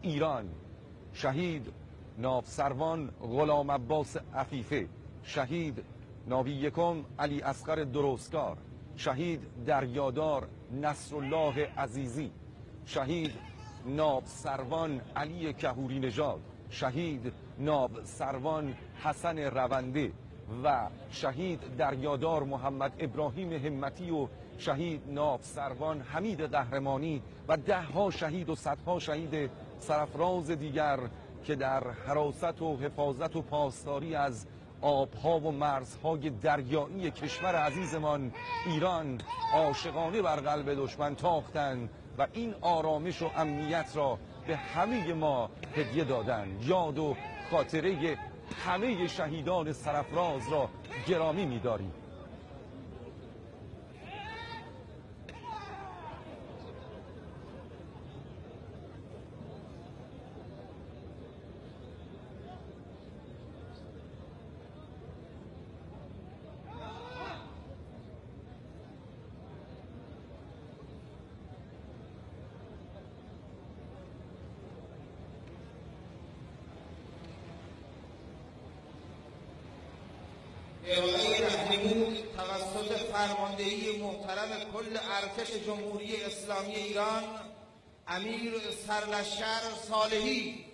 ایران، شهید ناب سروان غلام عباس عفیفه، شهید ناوی یکم علی اصغر درستکار، شهید دریادار نصرالله عزیزی، شهید ناب سروان علی کهوری نژاد، شهید ناب سروان حسن رونده و شهید دریادار محمد ابراهیم همتی و شهید ناب سروان حمید قهرمانی و 10 شهید و 100 شهید سرفراز دیگر که در حراست و حفاظت و پاسداری از آبها و مرزهای دریایی کشور عزیزمان ایران عاشقانه بر قلب دشمن تاختند و این آرامش و امنیت را به همه ما هدیه دادند. یاد و خاطره همه شهیدان سرفراز را گرامی می‌داریم. ارائه رهنمود توسط فرماندهی محترم کل ارتش جمهوری اسلامی ایران امیر سرلشکر صالحی